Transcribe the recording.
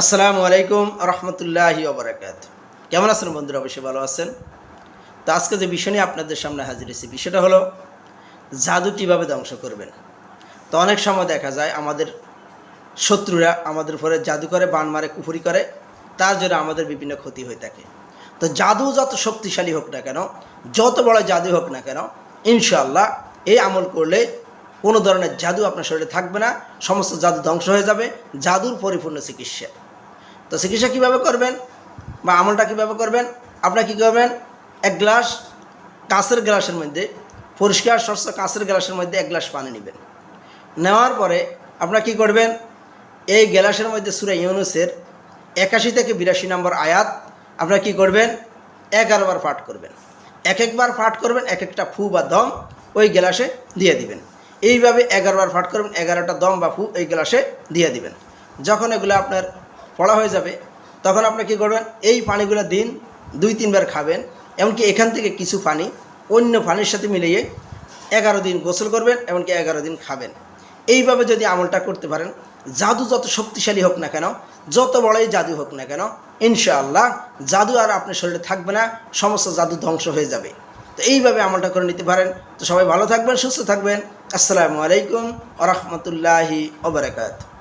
আসসালামু আলাইকুম রহমতুল্লাহি ওবরাকাতুহু। কেমন আছেন বন্ধুরা? অবশ্যই ভালো আছেন। তো আজকে যে বিষয় নিয়ে আপনাদের সামনে হাজির হয়েছি, বিষয়টা হলো জাদু কীভাবে ধ্বংস করবেন। তো অনেক সময় দেখা যায় আমাদের শত্রুরা আমাদের উপরে জাদু করে, বান মারে, কুফরি করে, তার জন্য আমাদের বিভিন্ন ক্ষতি হয়ে থাকে। তো জাদু যত শক্তিশালী হোক না কেন, যত বড় জাদু হোক না কেন, ইনশাআল্লাহ এই আমল করলে কোনো ধরনের জাদু আপনার শরীরে থাকবে না, সমস্ত জাদু ধ্বংস হয়ে যাবে। জাদুর পরিপূর্ণ চিকিৎসা। তো চিকিৎসা কীভাবে করবেন বা আমলটা কীভাবে করবেন? আপনারা কী করবেন, এক গ্লাস কাঁচের গ্লাসের মধ্যে, পরিষ্কার স্বচ্ছ কাঁচের গ্লাসের মধ্যে এক গ্লাস পানি নেবেন। নেওয়ার পরে আপনারা কী করবেন, এই গ্লাসের মধ্যে সূরা ইউনূসের ৮১ থেকে ৮২ নম্বর আয়াত আপনারা কী করবেন, ১১ বার পাঠ করবেন। এক একবার পাঠ করবেন, এক একটা ফু বা দম ওই গ্লাসে দিয়ে দিবেন। এইভাবে ১১ বার পাঠ করবেন, ১১টা দম বা ফু এই গ্লাসে দিয়ে দিবেন। যখন এগুলো আপনার পড়া হয়ে যাবে, তখন আপনি কী করবেন, এই পানিগুলো দিন ২-৩ বার খাবেন। এমনকি এখান থেকে কিছু পানি অন্য পানির সাথে মিলিয়ে ১১ দিন গোসল করবেন, এমনকি ১১ দিন খাবেন। এইভাবে যদি আমলটা করতে পারেন, জাদু যত শক্তিশালী হোক না কেন, যত বড়ই জাদু হোক না কেন, ইনশাআল্লাহ জাদু আর আপনার শরীরে থাকবে না, সমস্ত জাদু ধ্বংস হয়ে যাবে। তো এইভাবে আমলটা করে নিতে পারেন। তো সবাই ভালো থাকবেন, সুস্থ থাকবেন। আসসালামু আলাইকুম ওয়া রাহমাতুল্লাহি ওয়া বারাকাতুহু।